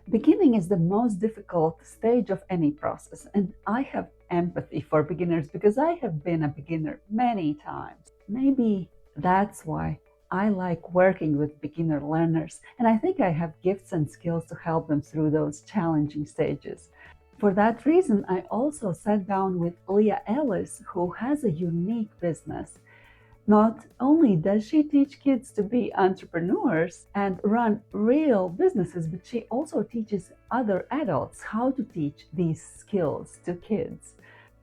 Beginning is the most difficult stage of any process, and I have empathy for beginners because I have been a beginner many times. Maybe that's why I like working with beginner learners, and I think I have gifts and skills to help them through those challenging stages. For that reason, I also sat down with Leah Ellis, who has a unique business. Not only does she teach kids to be entrepreneurs and run real businesses, but she also teaches other adults how to teach these skills to kids.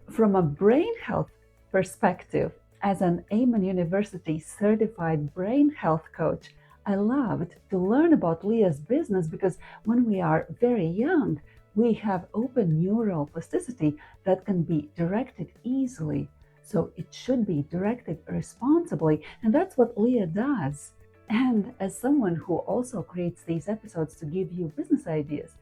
From a brain health perspective, as an Amen University certified brain health coach, I loved to learn about Leah's business because when we are very young, we have open neural plasticity that can be directed easily. So it should be directed responsibly, and that's what Leah does. And as someone who also creates these episodes to give you business ideas,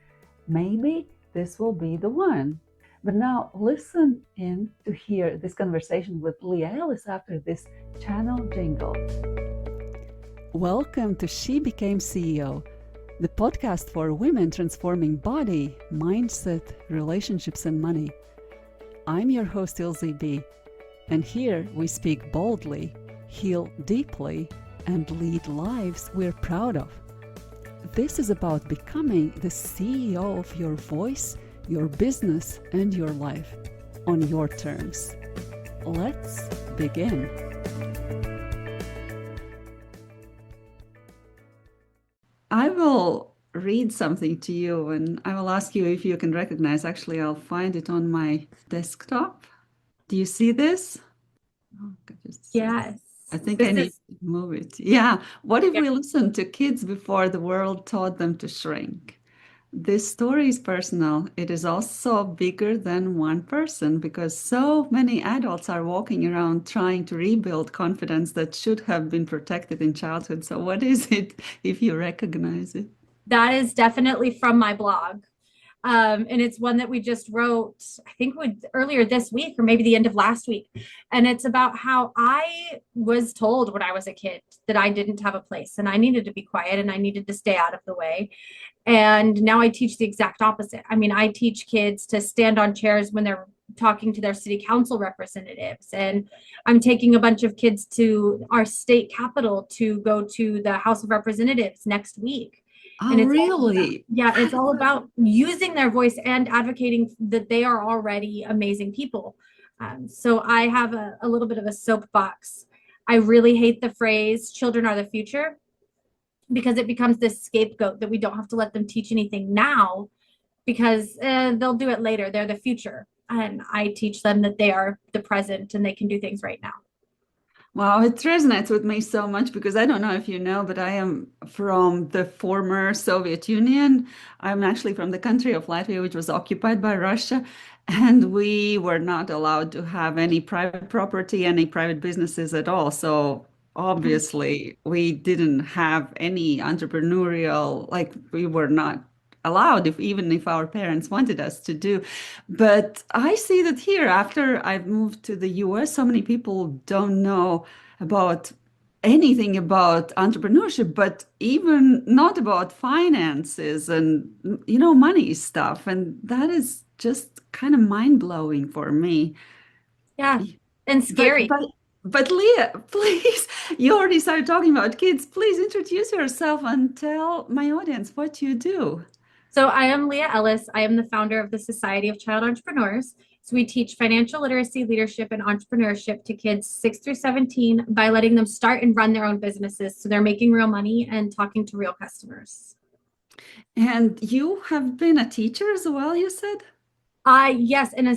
maybe this will be the one. But now listen in to hear this conversation with Leah Ellis after this channel jingle. Welcome to She Became CEO, the podcast for women transforming body, mindset, relationships, and money. I'm your host, Ilze B. And here we speak boldly, heal deeply, and lead lives we're proud of. This is about becoming the CEO of your voice, your business, and your life on your terms. Let's begin. I will read something to you and I will ask you if you can recognize. Actually, I'll find it on my desktop. Do you see this? Oh, yes. I think I need to move it. Yeah. What if we listen to kids before the world taught them to shrink? This story is personal. It is also bigger than one person because so many adults are walking around trying to rebuild confidence that should have been protected in childhood. So, what is it if you recognize it? That is definitely from my blog. And it's one that we just wrote, I think earlier this week or maybe the end of last week. And it's about how I was told when I was a kid that I didn't have a place and I needed to be quiet and I needed to stay out of the way. And now I teach the exact opposite. I mean, I teach kids to stand on chairs when they're talking to their city council representatives. And I'm taking a bunch of kids to our state capitol to go to the House of Representatives next week. Oh, really? It's all about using their voice and advocating that they are already amazing people. So I have a little bit of a soapbox. I really hate the phrase children are the future because it becomes this scapegoat that we don't have to let them teach anything now because they'll do it later. They're the future. And I teach them that they are the present and they can do things right now. Wow, it resonates with me so much because I don't know if you know, but I am from the former Soviet Union. I'm actually from the country of Latvia, which was occupied by Russia. And we were not allowed to have any private property, any private businesses at all. So obviously, we didn't have any entrepreneurial, like we were not allowed if even if our parents wanted us to do. But I see that here after I've moved to the US, so many people don't know about anything about entrepreneurship, but even not about finances and money stuff. And that is just kind of mind-blowing for me. Yeah, and scary. But Leah, please, you already started talking about kids. Please introduce yourself and tell my audience what you do. So I am Leah Ellis. I am the founder of the Society of Child Entrepreneurs. So we teach financial literacy, leadership, and entrepreneurship to kids 6 through 17 by letting them start and run their own businesses. So they're making real money and talking to real customers. And you have been a teacher as well, you said? Yes, in a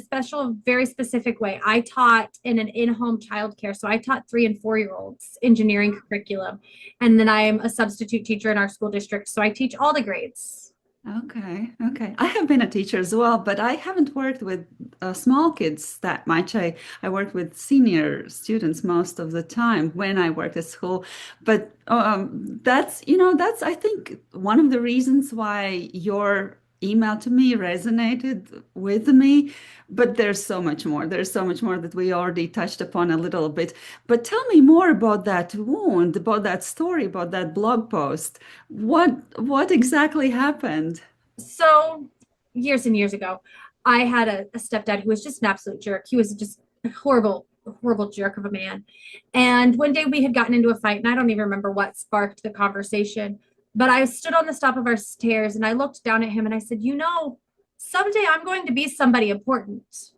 very specific way. I taught in an in-home childcare. So I taught 3 and 4-year-olds engineering curriculum. And then I am a substitute teacher in our school district. So I teach all the grades. Okay. I have been a teacher as well, but I haven't worked with small kids that much. I worked with senior students most of the time when I worked at school. But that's I think one of the reasons why your email to me resonated with me. But there's so much more. There's so much more that we already touched upon a little bit. But tell me more about that wound, about that story, about that blog post. What exactly happened? So years and years ago, I had a stepdad who was just an absolute jerk. He was just a horrible jerk of a man. And one day we had gotten into a fight, and I don't even remember what sparked the conversation. But I stood on the top of our stairs and I looked down at him and I said, someday I'm going to be somebody important.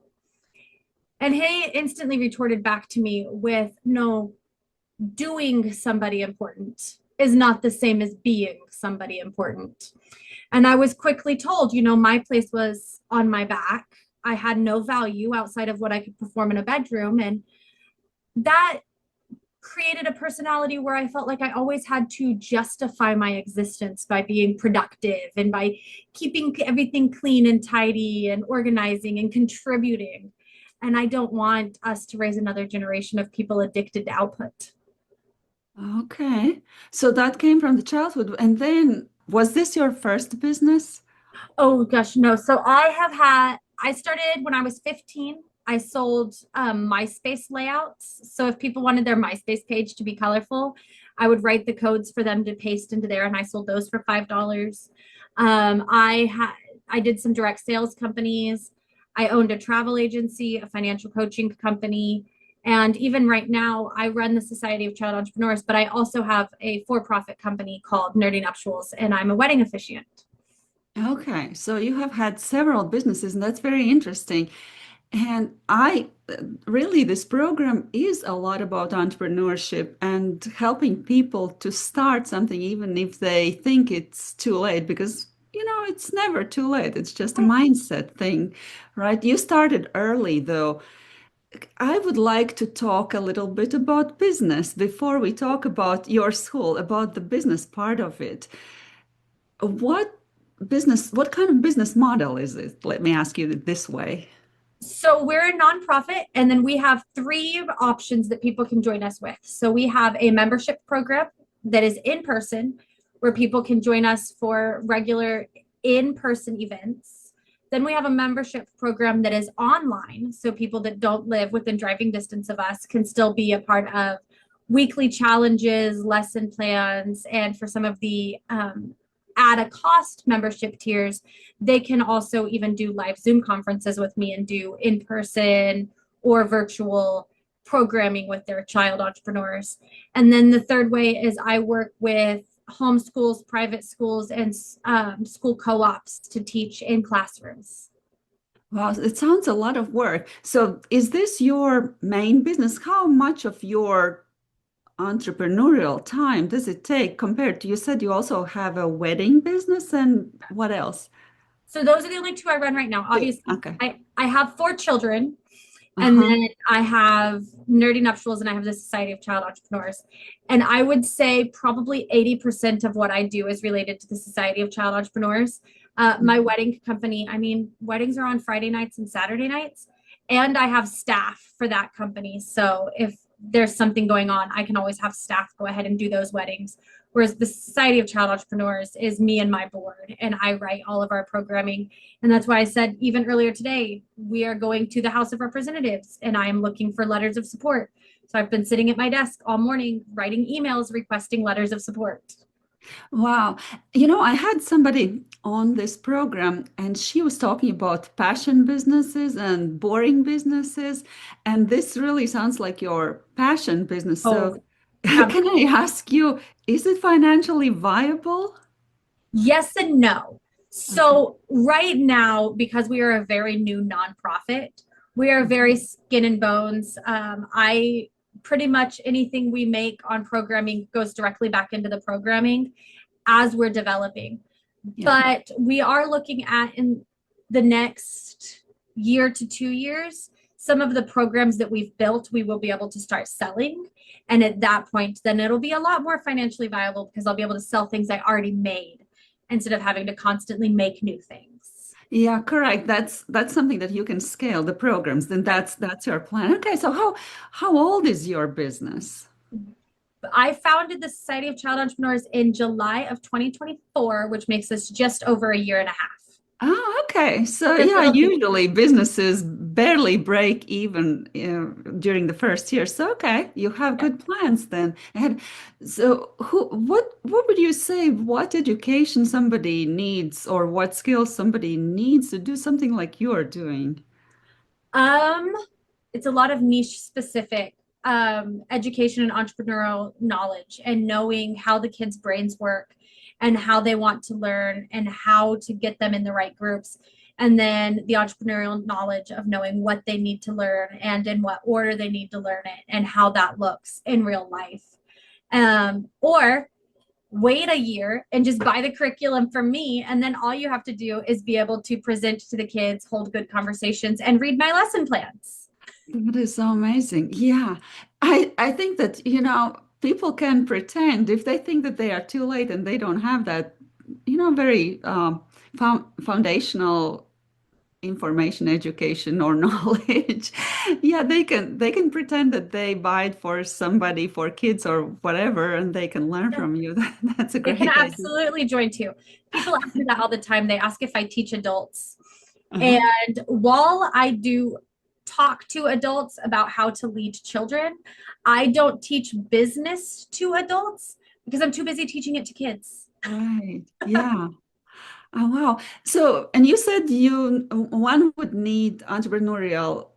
And he instantly retorted back to me with, no, doing somebody important is not the same as being somebody important. And I was quickly told, my place was on my back. I had no value outside of what I could perform in a bedroom. And that created a personality where I felt like I always had to justify my existence by being productive and by keeping everything clean and tidy and organizing and contributing. And I don't want us to raise another generation of people addicted to output. Okay. So that came from the childhood. And then was this your first business? Oh gosh, no. I started when I was 15. I sold MySpace layouts. So if people wanted their MySpace page to be colorful, I would write the codes for them to paste into there, and I sold those for $5. I did some direct sales companies. I owned a travel agency, a financial coaching company, and even right now, I run the Society of Child Entrepreneurs, but I also have a for-profit company called Nerdy Nuptials, and I'm a wedding officiant. Okay. So you have had several businesses, and that's very interesting. And I really, this program is a lot about entrepreneurship and helping people to start something, even if they think it's too late, because, it's never too late. It's just a mindset thing, right? You started early, though. I would like to talk a little bit about business before we talk about your school, about the business part of it. What what kind of business model is it? Let me ask you it this way. So we're a nonprofit, and then we have three options that people can join us with. So we have a membership program that is in person, where people can join us for regular in-person events. Then we have a membership program that is online, so people that don't live within driving distance of us can still be a part of weekly challenges, lesson plans, and for some of the at a cost membership tiers, they can also even do live Zoom conferences with me and do in person or virtual programming with their child entrepreneurs. And then the third way is I work with homeschools, private schools, and school co ops to teach in classrooms. Wow, it sounds a lot of work. So, is this your main business? How much of your entrepreneurial time does it take compared to, you said you also have a wedding business and what else? So those are the only two I run right now. Two. Obviously, Okay. I have four children, and Uh-huh. then I have Nerdy Nuptials and I have the Society of Child Entrepreneurs. And I would say probably 80% of what I do is related to the Society of Child Entrepreneurs. My wedding company, I mean, weddings are on Friday nights and Saturday nights, and I have staff for that company. So if there's something going on, I can always have staff go ahead and do those weddings. Whereas the Society of Child Entrepreneurs is me and my board, and I write all of our programming. And that's why I said, even earlier today, we are going to the House of Representatives and I am looking for letters of support. So I've been sitting at my desk all morning writing emails requesting letters of support. Wow. I had somebody on this program and she was talking about passion businesses and boring businesses. And this really sounds like your passion business. So, Oh, can I ask you, is it financially viable? yes and no. Okay. So, right now, because we are a very new nonprofit, we are very skin and bones. I pretty much anything we make on programming goes directly back into the programming as we're developing. Yeah. But we are looking at in the next year to 2 years, some of the programs that we've built, we will be able to start selling. And at that point, then it'll be a lot more financially viable because I'll be able to sell things I already made instead of having to constantly make new things. Yeah, correct. That's something that you can scale the programs. Then Right. that's your plan. Okay, so how old is your business? I founded the Society of Child Entrepreneurs in July of 2024, which makes us just over a year and a half. Oh, okay. So Just yeah, little things. usually businesses barely break even during the first year. So okay, you have Yeah. good plans then. And so what would you say, what education somebody needs or what skills somebody needs to do something like you're doing? Um, it's a lot of niche specific education and entrepreneurial knowledge and knowing how the kids' brains work and how they want to learn and how to get them in the right groups. And then the entrepreneurial knowledge of knowing what they need to learn and in what order they need to learn it and how that looks in real life. Or wait a year and just buy the curriculum from me. And then all you have to do is be able to present to the kids, hold good conversations, and read my lesson plans. That is so amazing. Yeah. I think that, people can pretend if they think that they are too late and they don't have that, very foundational information, education, or knowledge. Yeah, they can pretend that they buy it for somebody, for kids or whatever, and they can learn from you. That's a They can great idea. absolutely join too. People ask me that all the time. They ask if I teach adults. Uh-huh. And while I do talk to adults about how to lead children, I don't teach business to adults because I'm too busy teaching it to kids. Right. Yeah. Oh, wow. So, and you said one would need entrepreneurial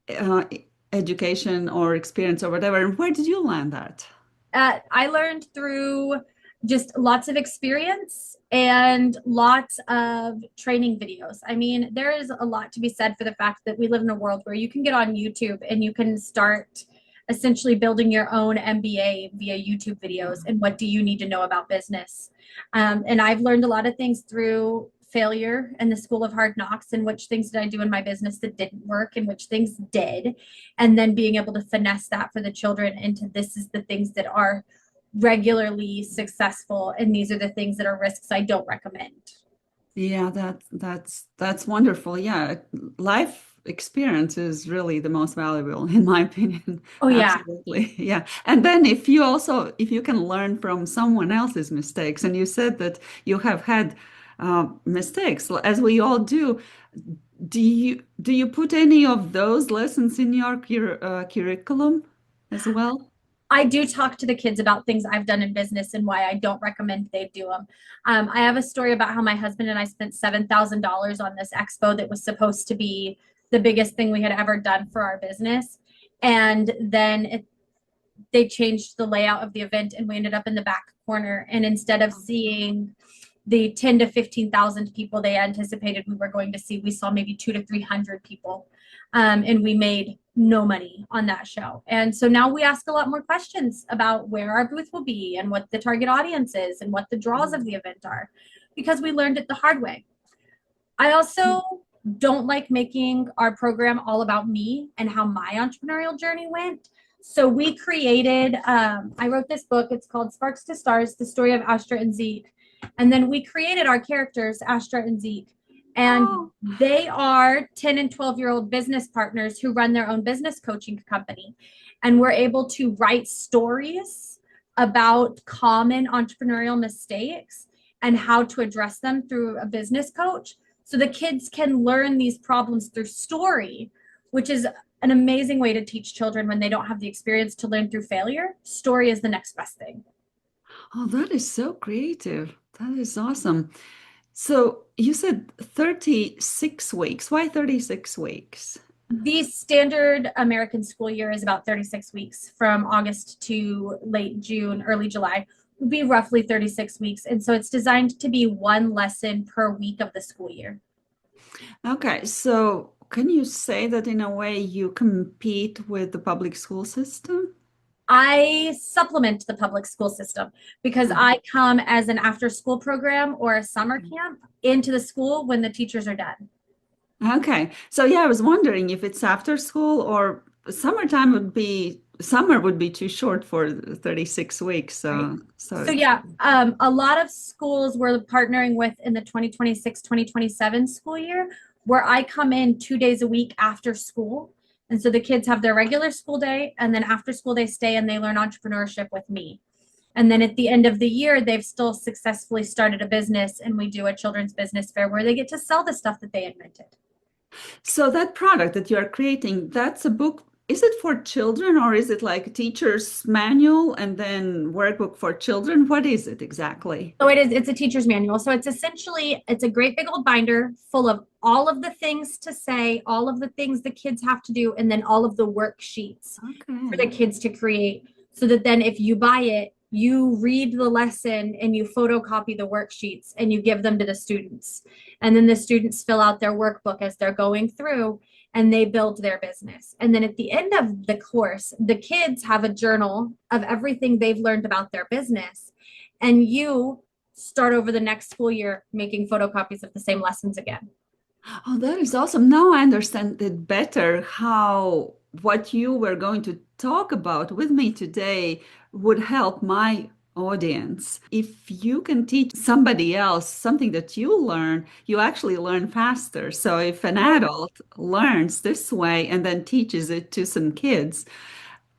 uh, education or experience or whatever. Where did you learn that? I learned through just lots of experience and lots of training videos. I mean, there is a lot to be said for the fact that we live in a world where you can get on YouTube and you can start essentially building your own MBA via YouTube videos. And what do you need to know about business? And I've learned a lot of things through failure and the school of hard knocks and which things did I do in my business that didn't work and which things did, and then being able to finesse that for the children into this is the things that are regularly successful and these are the things that are risks I don't recommend. Yeah, that's wonderful. Yeah, life experience is really the most valuable, in my opinion. Oh yeah. Absolutely. Yeah. And then if you can learn from someone else's mistakes, and you said that you have had mistakes, as we all do, do you put any of those lessons in your curriculum as well? I do talk to the kids about things I've done in business and why I don't recommend they do them. I have a story about how my husband and I spent $7,000 on this expo that was supposed to be the biggest thing we had ever done for our business. And then they changed the layout of the event and we ended up in the back corner. And instead of seeing the 10 to 15,000 people they anticipated we were going to see, we saw maybe 2 to 300 people. And we made no money on that show. And so now we ask a lot more questions about where our booth will be and what the target audience is and what the draws of the event are, because we learned it the hard way. I also don't like making our program all about me and how my entrepreneurial journey went. So we created, I wrote this book. It's called Sparks to Stars, the story of Astra and Zeke. And then we created our characters, Astra and Zeke. And Oh, they are 10 and 12-year-old business partners who run their own business coaching company. And we're able to write stories about common entrepreneurial mistakes and how to address them through a business coach. So the kids can learn these problems through story, which is an amazing way to teach children when they don't have the experience to learn through failure. Story is the next best thing. oh, that is so creative. That is awesome. So you said 36 weeks. Why 36 weeks? The standard American school year is about 36 weeks from August to late June, early July would be roughly 36 weeks. And so it's designed to be one lesson per week of the school year. Okay, so can you say that in a way you compete with the public school system? I supplement the public school system because Uh-huh. I come as an after school program or a summer camp into the school when the teachers are done. Okay, so yeah, I was wondering if it's after school or summer would be too short for 36 weeks. Right. So So yeah, a lot of schools we're partnering with in the 2026-2027 school year, where I come in 2 days a week after school. And so the kids have their regular school day and then after school they stay and they learn entrepreneurship with me. And then at the end of the year, they've still successfully started a business, and we do a children's business fair where they get to sell the stuff that they invented. So that product that you are creating, that's a book. Is it for children or is it like a teacher's manual and then workbook for children? What is it exactly? So it's a teacher's manual. So it's essentially, it's a great big old binder full of all of the things to say, all of the things the kids have to do, and then all of the worksheets for the Okay. kids to create. So that then if you buy it, you read the lesson and you photocopy the worksheets and you give them to the students. And then the students fill out their workbook as they're going through and they build their business. And then at the end of the course, the kids have a journal of everything they've learned about their business. And you start over the next school year making photocopies of the same lessons again. Oh, that is awesome. Now I understand it better how what you were going to talk about with me today would help my audience. If you can teach somebody else something that you learn, you actually learn faster. So if an Yeah. adult learns this way and then teaches it to some kids,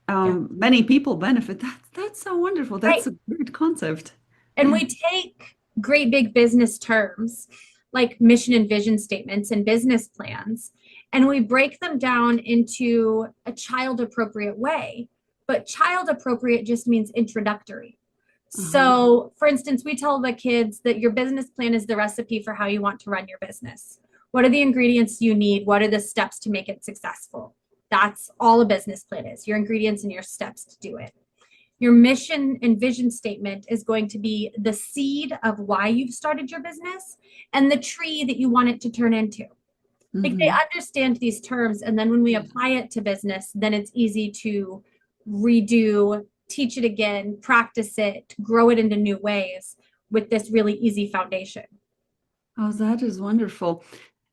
Yeah. many people benefit. That's so wonderful. That's Right. a great concept. And Yeah. we take great big business terms like mission and vision statements and business plans, and we break them down into a child appropriate way. But child appropriate just means introductory. Uh-huh. So, for instance, we tell the kids that your business plan is the recipe for how you want to run your business. What are the ingredients you need? What are the steps to make it successful? That's all a business plan is, your ingredients and your steps to do it. Your mission and vision statement is going to be the seed of why you've started your business and the tree that you want it to turn into. Like they Hmm. understand these terms, and then when we Yeah. apply it to business, then it's easy to redo, teach it again, practice it, grow it into new ways with this really easy foundation. Oh, that is wonderful.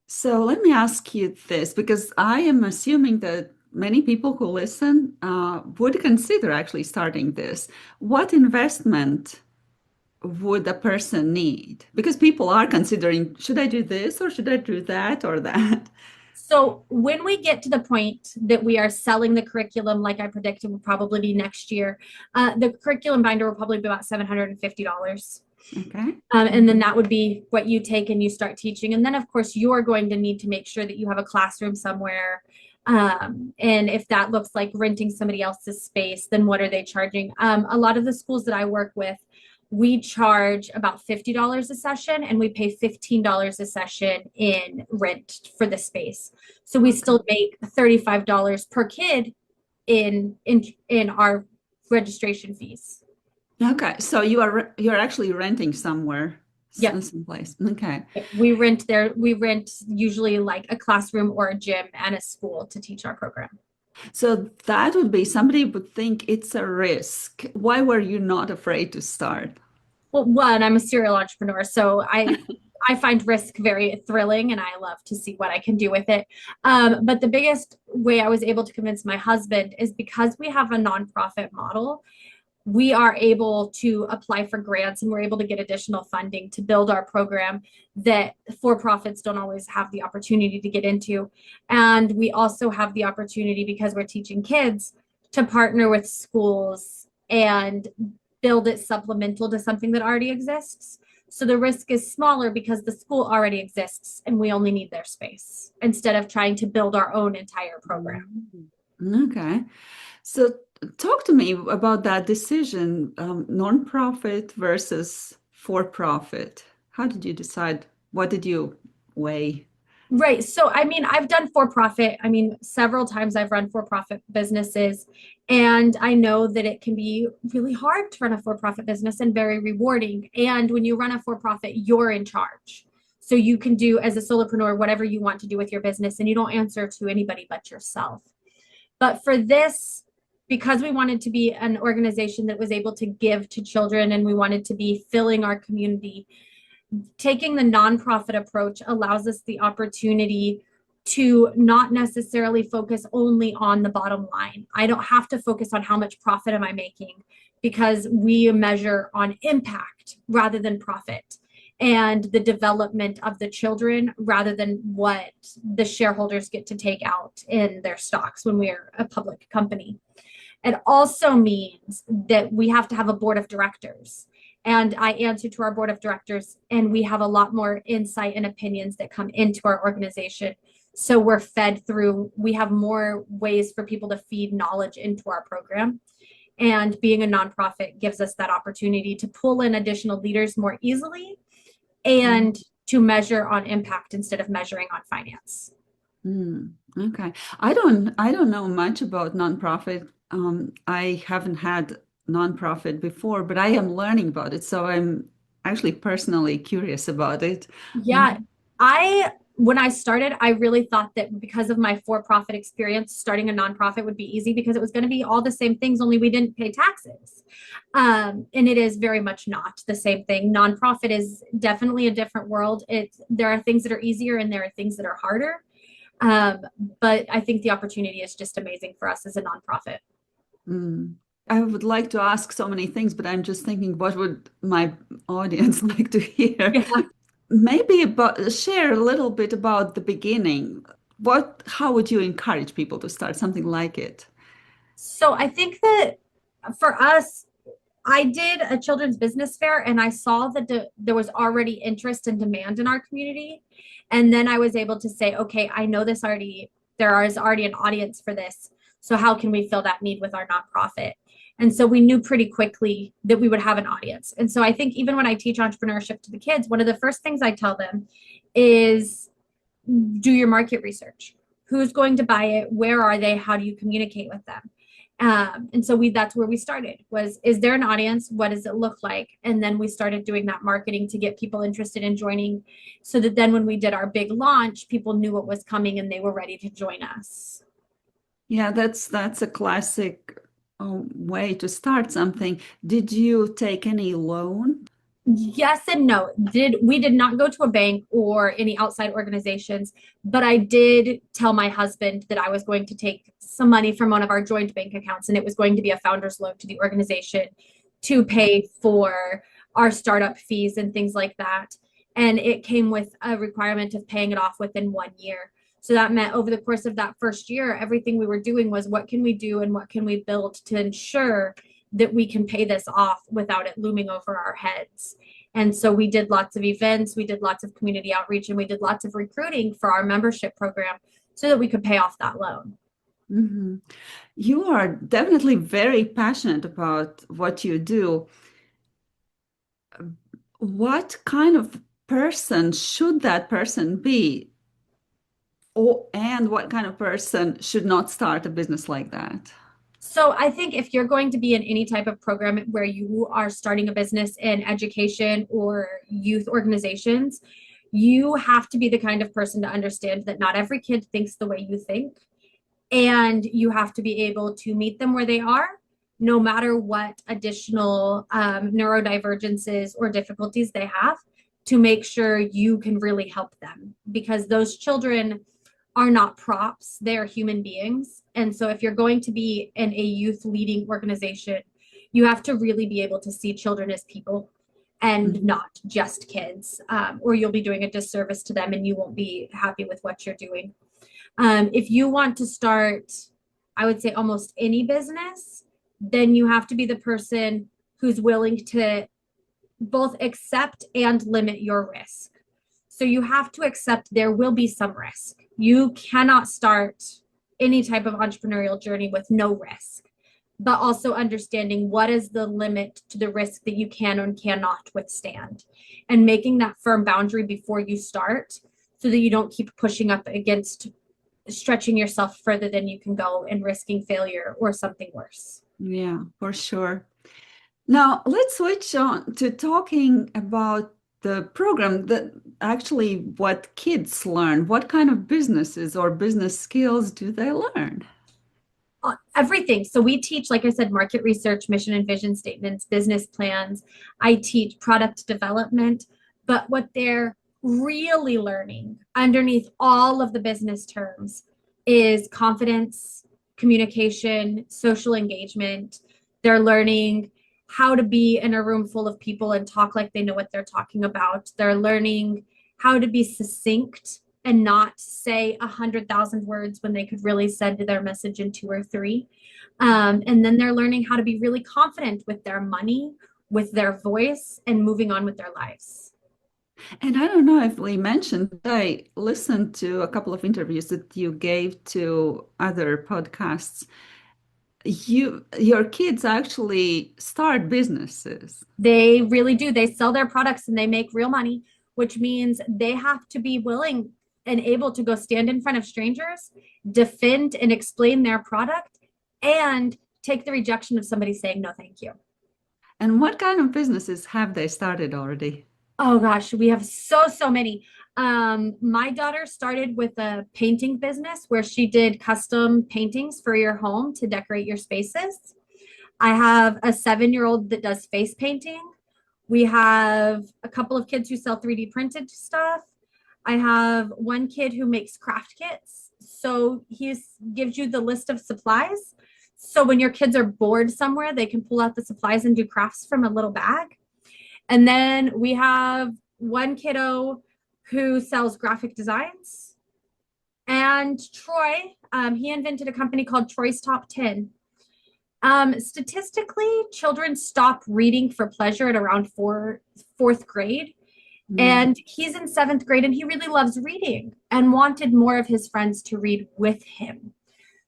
So let me ask you this, because I am assuming that many people who listen would consider actually starting this. What investment would a person need? Because people are considering, should I do this or should I do that or that? So when we get to the point that we are selling the curriculum, like I predicted will probably be next year, the curriculum binder will probably be about $750. Okay. And then that would be what you take and you start teaching. And then, of course, you're going to need to make sure that you have a classroom somewhere. And if that looks like renting somebody else's space, then what are they charging? A lot of the schools that I work with, we charge about $50 a session and we pay $15 a session in rent for the space. So we Okay. still make $35 per kid in our registration fees. Okay. So you're actually renting somewhere, Yep. someplace. Okay. We rent usually like a classroom or a gym and a school to teach our program. So that would be somebody would think it's a risk. Why were you not afraid to start? Well, one, I'm a serial entrepreneur, so I find risk very thrilling and I love to see what I can do with it. But the biggest way I was able to convince my husband is because we have a nonprofit model, we are able to apply for grants and we're able to get additional funding to build our program that for-profits don't always have the opportunity to get into. And we also have the opportunity, because we're teaching kids, to partner with schools and build it supplemental to something that already exists. So the risk is smaller because the school already exists and we only need their space instead of trying to build our own entire program. Okay. So talk to me about that decision, nonprofit versus for profit. How did you decide? What did you weigh? Right. So, I mean, I've done for profit. I mean, several times I've run for profit businesses, and I know that it can be really hard to run a for profit business and very rewarding. And when you run a for profit, you're in charge. So you can do as a solopreneur whatever you want to do with your business, and you don't answer to anybody but yourself. But for this, because we wanted to be an organization that was able to give to children and we wanted to be filling our community, taking the nonprofit approach allows us the opportunity to not necessarily focus only on the bottom line. I don't have to focus on how much profit am I making, because we measure on impact rather than profit, and the development of the children rather than what the shareholders get to take out in their stocks when we're a public company. It also means that we have to have a board of directors. And I answer to our board of directors, and we have a lot more insight and opinions that come into our organization. So we're fed through, we have more ways for people to feed knowledge into our program. And being a nonprofit gives us that opportunity to pull in additional leaders more easily and to measure on impact instead of measuring on finance. Okay. I don't know much about nonprofit. I haven't had nonprofit before, but I am learning about it. So I'm actually personally curious about it. Yeah, when I started, I really thought that because of my for-profit experience, starting a nonprofit would be easy because it was going to be all the same things, only we didn't pay taxes. And it is very much not the same thing. Nonprofit is definitely a different world. There are things that are easier and there are things that are harder. Um, but I think the opportunity is just amazing for us as a nonprofit. Mm. I would like to ask so many things, but I'm just thinking, what would my audience like to hear? Yeah. Maybe share a little bit about the beginning. How would you encourage people to start something like it? So I think that for us, I did a children's business fair and I saw that there was already interest and demand in our community. And then I was able to say, okay, I know there is already an audience for this. So how can we fill that need with our nonprofit? And so we knew pretty quickly that we would have an audience. And so I think even when I teach entrepreneurship to the kids, one of the first things I tell them is do your market research. Who's going to buy it? Where are they? How do you communicate with them? And so that's where we started was, is there an audience? What does it look like? And then we started doing that marketing to get people interested in joining so that then when we did our big launch, people knew what was coming and they were ready to join us. Yeah, that's a classic way to start something. Did you take any loan? Yes and no. We did not go to a bank or any outside organizations, but I did tell my husband that I was going to take some money from one of our joint bank accounts and it was going to be a founder's loan to the organization to pay for our startup fees and things like that. And it came with a requirement of paying it off within 1 year. So that meant over the course of that first year, everything we were doing was what can we do and what can we build to ensure that we can pay this off without it looming over our heads. And so we did lots of events, we did lots of community outreach, and we did lots of recruiting for our membership program so that we could pay off that loan. Mm-hmm. You are definitely very passionate about what you do. What kind of person should that person be? And what kind of person should not start a business like that? So I think if you're going to be in any type of program where you are starting a business in education or youth organizations, you have to be the kind of person to understand that not every kid thinks the way you think. And you have to be able to meet them where they are, no matter what additional neurodivergences or difficulties they have, to make sure you can really help them. Because those children are not props, they are human beings. And so if you're going to be in a youth leading organization, you have to really be able to see children as people and not just kids, or you'll be doing a disservice to them and you won't be happy with what you're doing. If you want to start, I would say almost any business, then you have to be the person who's willing to both accept and limit your risk. So you have to accept there will be some risk. You cannot start any type of entrepreneurial journey with no risk, but also understanding what is the limit to the risk that you can and cannot withstand, and making that firm boundary before you start so that you don't keep pushing up against stretching yourself further than you can go and risking failure or something worse. Yeah, for sure. Now, let's switch on to talking about the program that actually what kids learn. What kind of businesses or business skills do they learn? Everything. So we teach, like I said, market research, mission and vision statements, business plans. I teach product development, but what they're really learning underneath all of the business terms is confidence, communication, social engagement. They're learning how to be in a room full of people and talk like they know what they're talking about. They're learning how to be succinct and not say 100,000 words when they could really send their message in 2 or 3. And then they're learning how to be really confident with their money, with their voice, and moving on with their lives. And I don't know if we mentioned, I listened to a couple of interviews that you gave to other podcasts. Your kids actually start businesses. They really do. They sell their products and they make real money, which means they have to be willing and able to go stand in front of strangers, defend and explain their product, and take the rejection of somebody saying no, thank you. And what kind of businesses have they started already? Oh gosh, we have so many. My daughter started with a painting business where she did custom paintings for your home to decorate your spaces. I have a 7-year-old that does face painting. We have a couple of kids who sell 3D printed stuff. I have one kid who makes craft kits. So he gives you the list of supplies. So when your kids are bored somewhere, they can pull out the supplies and do crafts from a little bag. And then we have one kiddo who sells graphic designs. And Troy, he invented a company called Troy's Top 10. Statistically, children stop reading for pleasure at around fourth grade. And he's in 7th grade and he really loves reading and wanted more of his friends to read with him.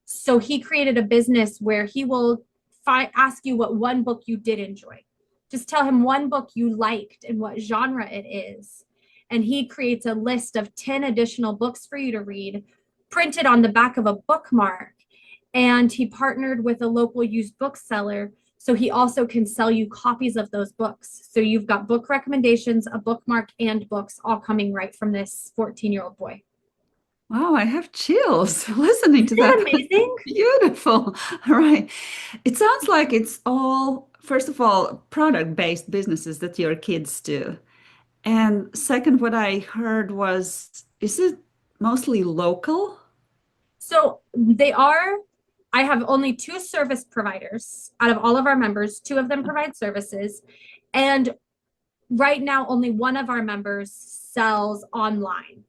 So he created a business where he will ask you what one book you did enjoy. Just tell him one book you liked and what genre it is. And he creates a list of 10 additional books for you to read, printed on the back of a bookmark. And he partnered with a local used bookseller, so he also can sell you copies of those books. So you've got book recommendations, a bookmark, and books all coming right from this 14-year-old boy. Wow, I have chills listening to Isn't that that. amazing? Beautiful. All right. It sounds like it's all, first of all, product-based businesses that your kids do. And second, what I heard was, is it mostly local? So I have only 2 service providers out of all of our members. 2 of them provide services. And right now, only one of our members sells online.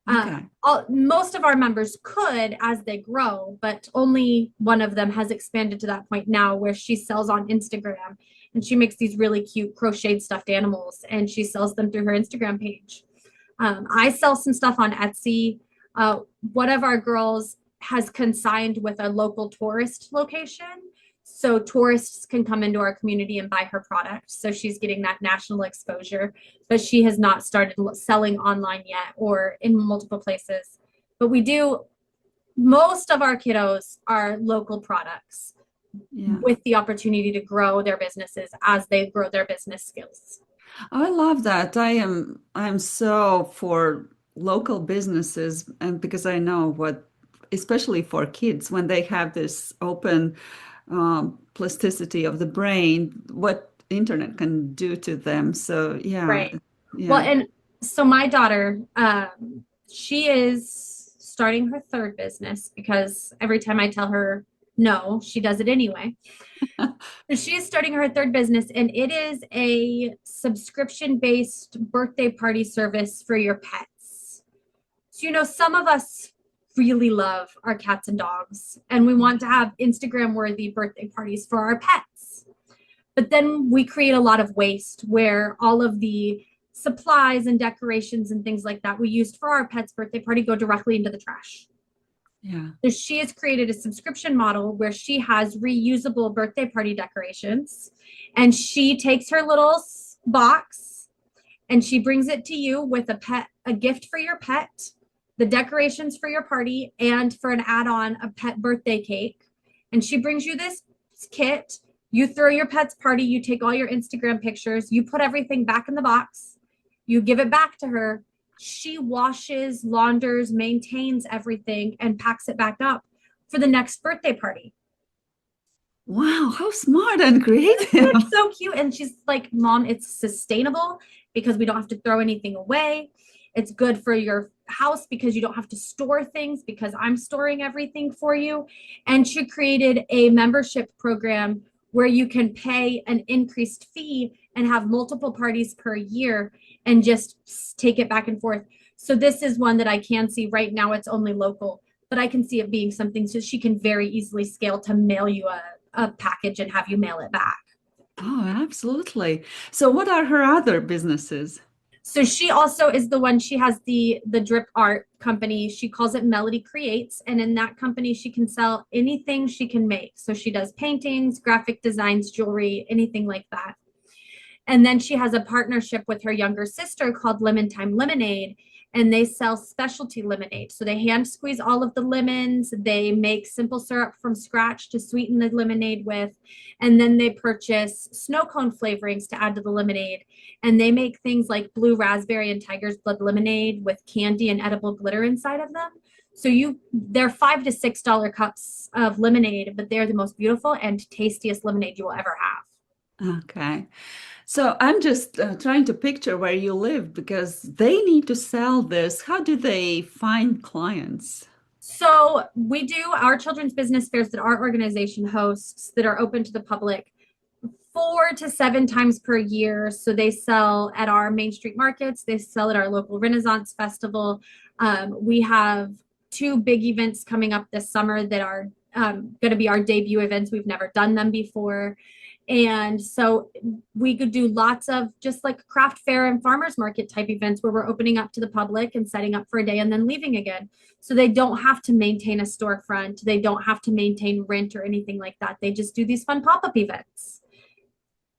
Okay. Most of our members could as they grow, but only one of them has expanded to that point now where she sells on Instagram and she makes these really cute crocheted stuffed animals and she sells them through her Instagram page. I sell some stuff on Etsy. One of our girls has consigned with a local tourist location. So tourists can come into our community and buy her product. So she's getting that national exposure, but she has not started selling online yet or in multiple places. But we do, most of our kiddos are local products with the opportunity to grow their businesses as they grow their business skills. I love that. I'm so for local businesses, and because I know what, especially for kids, when they have this open plasticity of the brain, what internet can do to them. So yeah, Right. Well, yeah. and so my daughter, she is starting her 3rd business because every time I tell her no, she does it anyway. She is starting her 3rd business, and it is a subscription-based birthday party service for your pets. So, some of us really love our cats and dogs, and we want to have Instagram-worthy birthday parties for our pets. But then we create a lot of waste where all of the supplies and decorations and things like that we used for our pet's birthday party go directly into the trash. Yeah. So she has created a subscription model where she has reusable birthday party decorations, and she takes her little box and she brings it to you with a gift for your pet, the decorations for your party, and for an add-on, a pet birthday cake. And she brings you this kit. You throw your pet's party, you take all your Instagram pictures, you put everything back in the box, you give it back to her. She washes, launders, maintains everything, and packs it back up for the next birthday party. Wow, how smart and creative. It's so cute. And she's like, Mom, it's sustainable because we don't have to throw anything away. It's good for your house because you don't have to store things because I'm storing everything for you. And she created a membership program where you can pay an increased fee and have multiple parties per year and just take it back and forth. So this is one that I can see right now. It's only local, but I can see it being something so she can very easily scale to mail you a package and have you mail it back. Oh, absolutely. So what are her other businesses? So she also is the one, she has the drip art company. She calls it Melody Creates. And in that company, she can sell anything she can make. So she does paintings, graphic designs, jewelry, anything like that. And then she has a partnership with her younger sister called Lemon Time Lemonade, and they sell specialty lemonade. So they hand squeeze all of the lemons, they make simple syrup from scratch to sweeten the lemonade with, and then they purchase snow cone flavorings to add to the lemonade. And they make things like blue raspberry and tiger's blood lemonade with candy and edible glitter inside of them. So they're $5 to $6 cups of lemonade, but they're the most beautiful and tastiest lemonade you will ever have. Okay. So I'm just trying to picture where you live because they need to sell this. How do they find clients? So we do our children's business fairs that our organization hosts that are open to the public 4 to 7 times per year. So they sell at our Main Street markets, they sell at our local Renaissance Festival. We have two big events coming up this summer that are going to be our debut events. We've never done them before. And so we could do lots of just like craft fair and farmers market type events where we're opening up to the public and setting up for a day and then leaving again. So they don't have to maintain a storefront. They don't have to maintain rent or anything like that. They just do these fun pop-up events.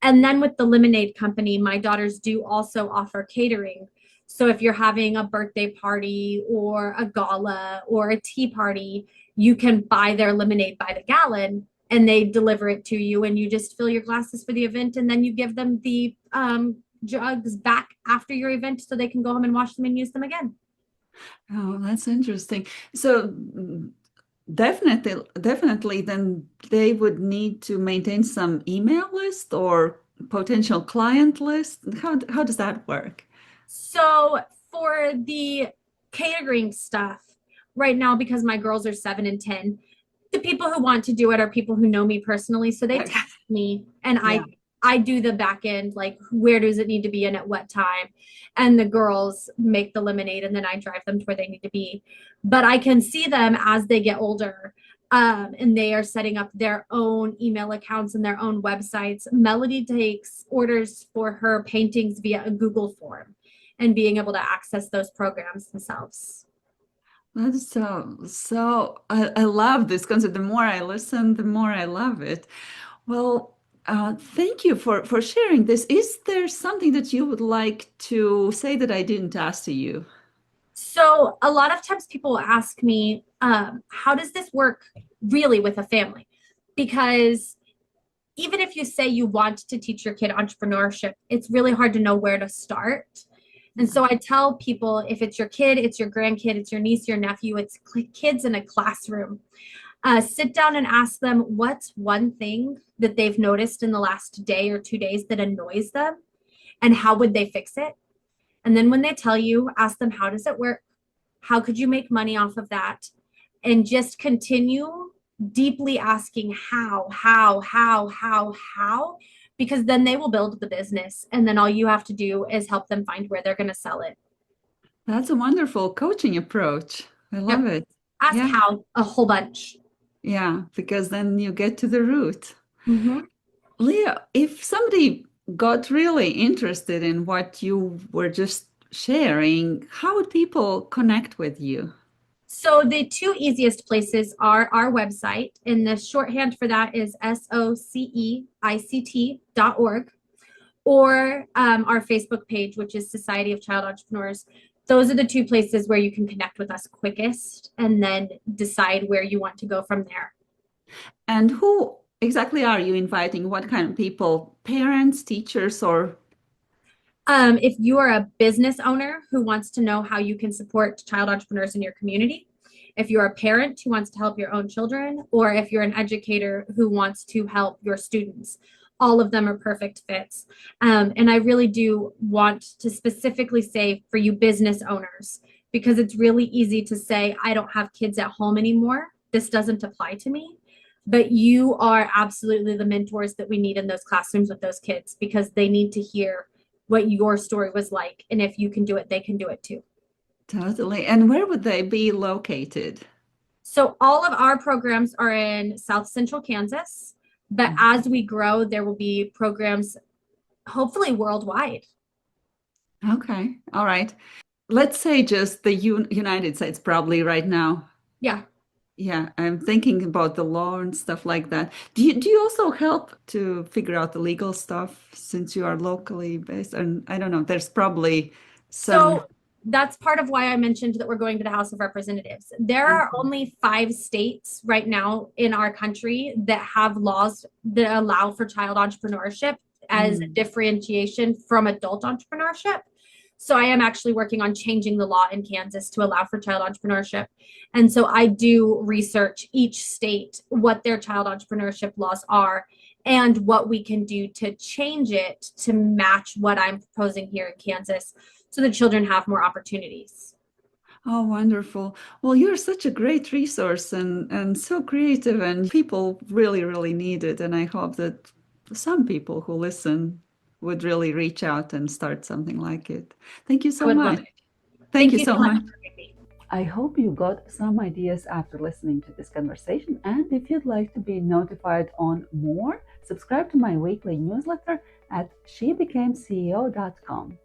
And then with the lemonade company, my daughters do also offer catering. So if you're having a birthday party or a gala or a tea party, you can buy their lemonade by the gallon and they deliver it to you and you just fill your glasses for the event and then you give them the jugs back after your event so they can go home and wash them and use them again. Oh, that's interesting. So definitely, then they would need to maintain some email list or potential client list. How does that work? So for the catering stuff, right now, because my girls are 7 and 10, the people who want to do it are people who know me personally. So they Okay. text me and Yeah. I do the back end, like where does it need to be and at what time. And the girls make the lemonade and then I drive them to where they need to be. But I can see them as they get older. And they are setting up their own email accounts and their own websites. Melody takes orders for her paintings via a Google form and being able to access those programs themselves. That's so I love this concept. The more I listen, the more I love it. Well, thank you for sharing this. Is there something that you would like to say that I didn't ask to you? So a lot of times people ask me, how does this work really with a family? Because even if you say you want to teach your kid entrepreneurship, it's really hard to know where to start. And so I tell people if it's your kid, it's your grandkid, it's your niece, your nephew, it's kids in a classroom. Sit down and ask them what's one thing that they've noticed in the last day or 2 days that annoys them and how would they fix it? And then when they tell you, ask them, how does it work? How could you make money off of that? And just continue deeply asking how, because then they will build the business. And then all you have to do is help them find where they're going to sell it. That's a wonderful coaching approach. I love Yep. it. Ask Yeah, how a whole bunch. yeah, because then you get to the root. Mm-hmm. Leah, if somebody got really interested in what you were just sharing, how would people connect with you? So the two easiest places are our website, and the shorthand for that is SOCEICT.org, or our Facebook page, which is Society of Child Entrepreneurs. Those are the two places where you can connect with us quickest and then decide where you want to go from there. And who exactly are you inviting? What kind of people? Parents, teachers, or If you are a business owner who wants to know how you can support child entrepreneurs in your community, if you're a parent who wants to help your own children, or if you're an educator who wants to help your students, all of them are perfect fits. And I really do want to specifically say for you business owners, because it's really easy to say, I don't have kids at home anymore. This doesn't apply to me. But you are absolutely the mentors that we need in those classrooms with those kids because they need to hear what your story was like. And if you can do it, they can do it too. Totally. And where would they be located? So all of our programs are in South Central Kansas, but as we grow, there will be programs hopefully worldwide. Okay. All right. Let's say just the United States probably right now. Yeah. Yeah, I'm thinking about the law and stuff like that. Do you also help to figure out the legal stuff since you are locally based? And I don't know, there's probably some. So that's part of why I mentioned that we're going to the House of Representatives. There are Mhm. only 5 states right now in our country that have laws that allow for child entrepreneurship as a Mm. differentiation from adult entrepreneurship. So I am actually working on changing the law in Kansas to allow for child entrepreneurship. And so I do research each state, what their child entrepreneurship laws are, and what we can do to change it to match what I'm proposing here in Kansas so the children have more opportunities. Oh, wonderful. Well, you're such a great resource and so creative, and people really, really need it. And I hope that some people who listen would really reach out and start something like it. Thank you I so would love much. it. Thank Thank you you so so much much. for having me. I hope you got some ideas after listening to this conversation. And if you'd like to be notified on more, subscribe to my weekly newsletter at shebecameceo.com.